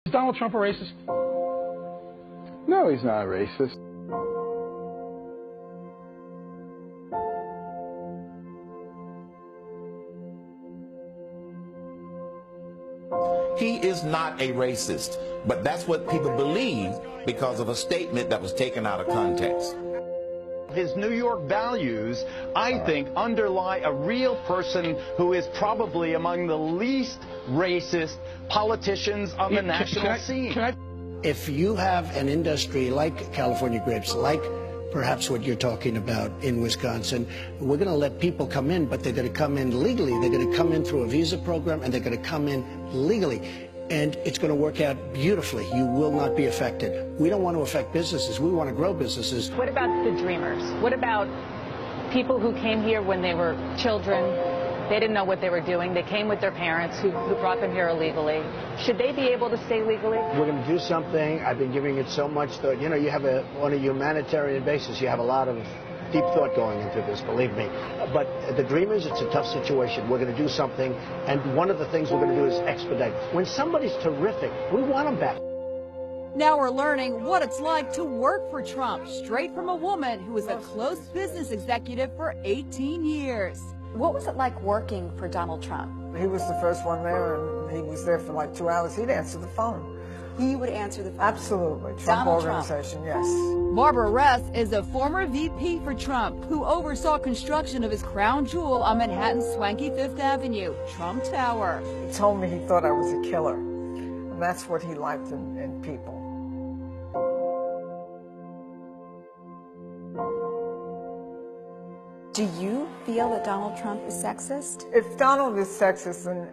Is Donald Trump a racist? No, he's not a racist. He is not a racist, but that's what people believe because of a statement that was taken out of context. His New York values, I think, underlie a real person who is probably among the least racist politicians on the national scene. If you have an industry like California grapes, like perhaps what you're talking about in Wisconsin, we're going to let people come in, but they're going to come in legally. They're going to come in through a visa program, and they're going to come in legally. And it's going to work out beautifully. You will not be affected. We don't want to affect businesses. We want to grow businesses. What about the dreamers? What about people who came here when they were children? They didn't know what they were doing. They came with their parents who brought them here illegally. Should they be able to stay legally? We're going to do something. I've been giving it so much thought. You know, you have on a humanitarian basis, you have a lot of deep thought going into this, believe me. But the Dreamers, it's a tough situation. We're going to do something, and one of the things we're going to do is expedite. When somebody's terrific, we want them back. Now we're learning what it's like to work for Trump, straight from a woman who was a close business executive for 18 years. What was it like working for Donald Trump? He was the first one there, and he was there for like 2 hours. He'd answer the phone. He would answer the phone? Absolutely. Trump Donald Organization, Trump. Yes. Barbara Ress is a former VP for Trump who oversaw construction of his crown jewel on Manhattan's swanky Fifth Avenue, Trump Tower. He told me he thought I was a killer, and that's what he liked in people. Do you feel that Donald Trump is sexist? If Donald is sexist, then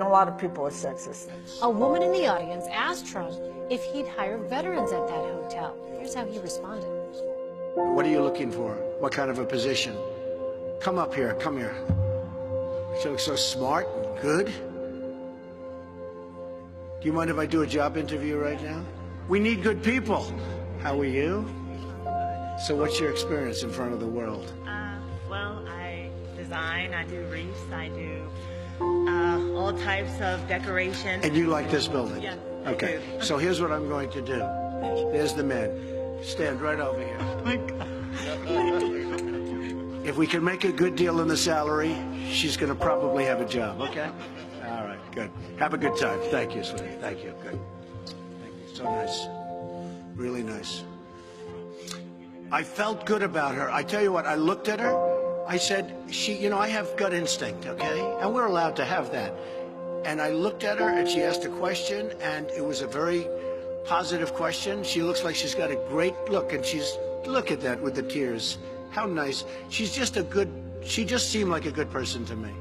a lot of people are sexist. A woman in the audience asked Trump if he'd hire veterans at that hotel. Here's how he responded. What are you looking for? What kind of a position? Come up here. Come here. You look so smart and good. Do you mind if I do a job interview right now? We need good people. How are you? So what's your experience in front of the world? Well, I design, I do wreaths, I do all types of decoration. And you like this building? Yeah. Okay. So here's what I'm going to do. There's the man. Stand right over here. Oh my God. If we can make a good deal in the salary, she's going to probably have a job, okay? All right, good. Have a good time. Thank you, sweetie. Thank you. Good. Thank you. So nice. Really nice. I felt good about her. I tell you what, I looked at her. I said, I have gut instinct, okay? And we're allowed to have that. And I looked at her, and she asked a question, and it was a very positive question. She looks like she's got a great look, and look at that with the tears. How nice. She just seemed like a good person to me.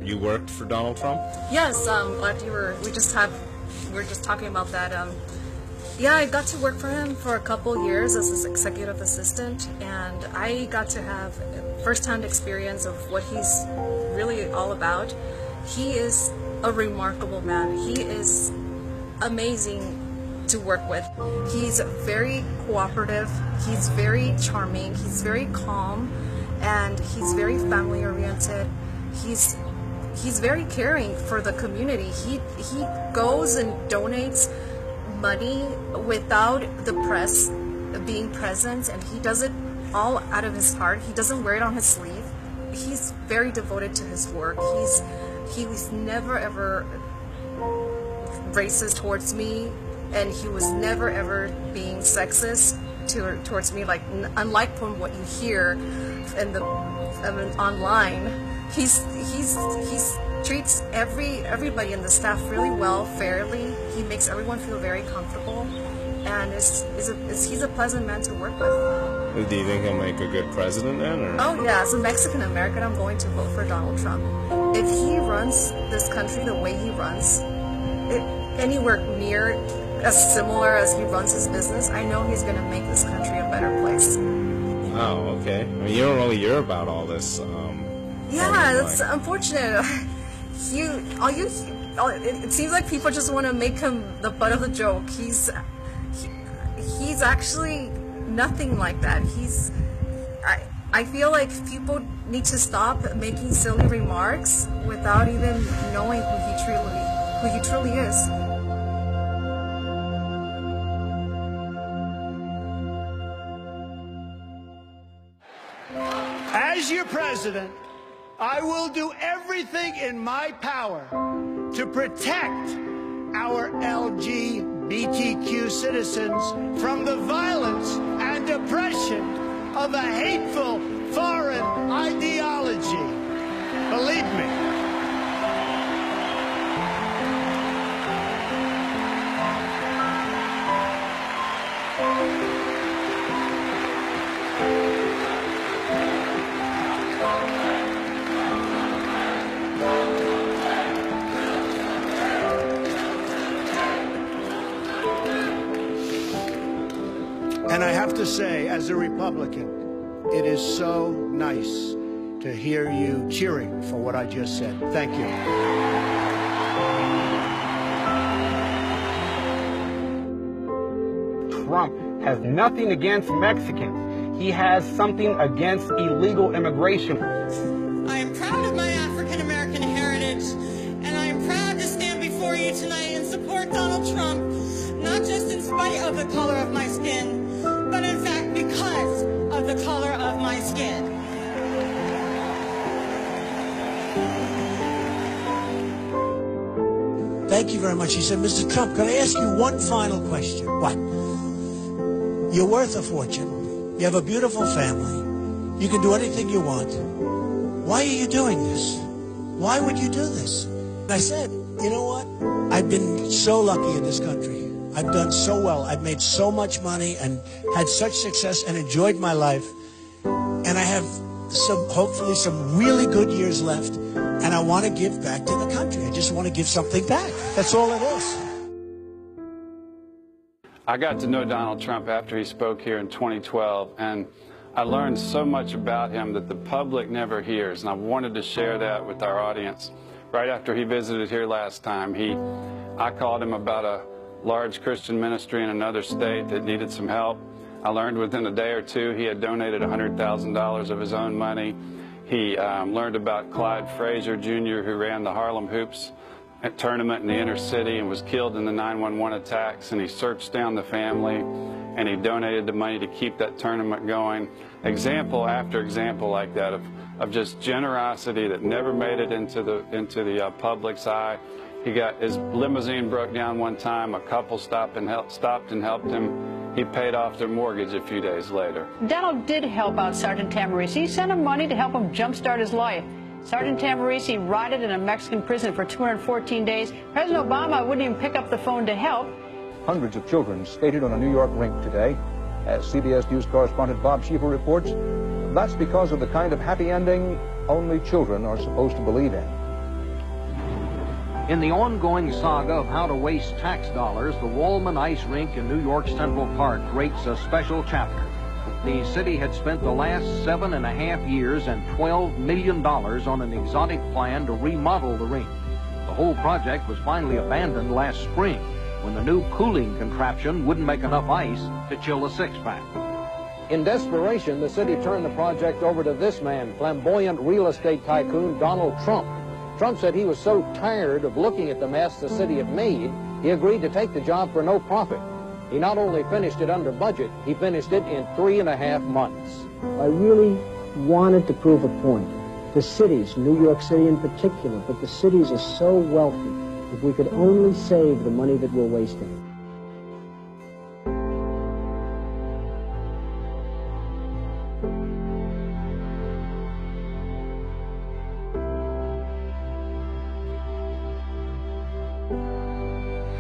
You worked for Donald Trump? Yes, glad we're just talking about that. Yeah, I got to work for him for a couple years as his executive assistant, and I got to have first-hand experience of what he's really all about. He is a remarkable man. He is amazing to work with. He's very cooperative, he's very charming, he's very calm, and he's very family-oriented. He's very caring for the community. He goes and donates money without the press being present, and he does it all out of his heart. He doesn't wear it on his sleeve. He's very devoted to his work. He was never ever racist towards me, and he was never ever being sexist towards me, like unlike from what you hear in the online. He's treats everybody in the staff really well, fairly. He makes everyone feel very comfortable, and he's a pleasant man to work with. Do you think he'll make a good president then? Or? Oh yeah, as a Mexican American, I'm going to vote for Donald Trump. If he runs this country the way he runs, anywhere near as similar as he runs his business, I know he's going to make this country a better place. Oh, okay. I mean, you don't really hear about all this. Yeah, that's unfortunate. It seems like people just want to make him the butt of the joke. He's actually nothing like that. I feel like people need to stop making silly remarks without even knowing who he truly is. as your president, I will do everything in my power to protect our LGBTQ citizens from the violence and oppression of a hateful foreign ideology. Believe me. And I have to say, as a Republican, it is so nice to hear you cheering for what I just said. Thank you. Trump has nothing against Mexicans. He has something against illegal immigration. I am proud of my African American heritage, and I am proud to stand before you tonight and support Donald Trump, not just in spite of the color of my skin, but in fact because of the color of my skin. Thank you very much. He said, Mr. Trump, can I ask you one final question? What? You're worth a fortune. You have a beautiful family. You can do anything you want. Why are you doing this? Why would you do this? And I said, you know what? I've been so lucky in this country. I've done so well. I've made so much money and had such success and enjoyed my life. And I have hopefully some really good years left. And I want to give back to the country. I just want to give something back. That's all it is. I got to know Donald Trump after he spoke here in 2012, and I learned so much about him that the public never hears, and I wanted to share that with our audience. Right after he visited here last time, I called him about a large Christian ministry in another state that needed some help. I learned within a day or two he had donated $100,000 of his own money. He learned about Clyde Frazier Jr., who ran the Harlem Hoops tournament in the inner city and was killed in the 9/11 attacks, and he searched down the family and he donated the money to keep that tournament going. Example after example like that of just generosity that never made it into the public's eye. His limousine broke down one time. A couple stopped and helped him. He paid off their mortgage a few days later. Donald did help out Sergeant Tamarisi. He sent him money to help him jumpstart his life. Sergeant Tamarisi rotted in a Mexican prison for 214 days. President Obama wouldn't even pick up the phone to help. Hundreds of children skated on a New York rink today. As CBS News correspondent Bob Schieffer reports, that's because of the kind of happy ending only children are supposed to believe in. In the ongoing saga of how to waste tax dollars, the Wallman Ice Rink in New York's Central Park rates a special chapter. The city had spent the last 7.5 years and $12 million on an exotic plan to remodel the rink. The whole project was finally abandoned last spring when the new cooling contraption wouldn't make enough ice to chill a six-pack. In desperation, the city turned the project over to this man, flamboyant real estate tycoon Donald Trump. Trump said he was so tired of looking at the mess the city had made, he agreed to take the job for no profit. He not only finished it under budget, he finished it in 3.5 months. I really wanted to prove a point. The cities, New York City in particular, but the cities are so wealthy. If we could only save the money that we're wasting.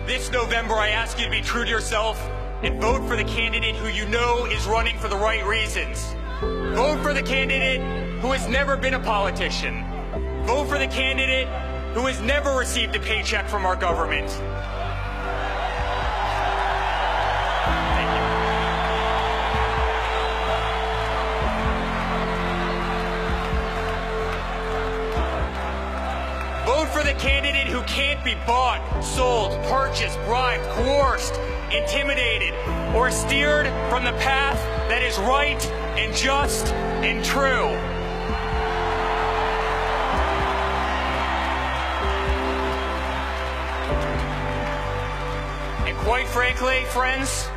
This November, I ask you to be true to yourself and vote for the candidate who you know is running for the right reasons. Vote for the candidate who has never been a politician. Vote for the candidate who has never received a paycheck from our government. Vote for the candidate who can't be bought, sold, purchased, bribed, coerced, intimidated, or steered from the path that is right and just and true. And quite frankly, friends,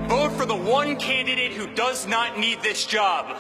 vote for the one candidate who does not need this job.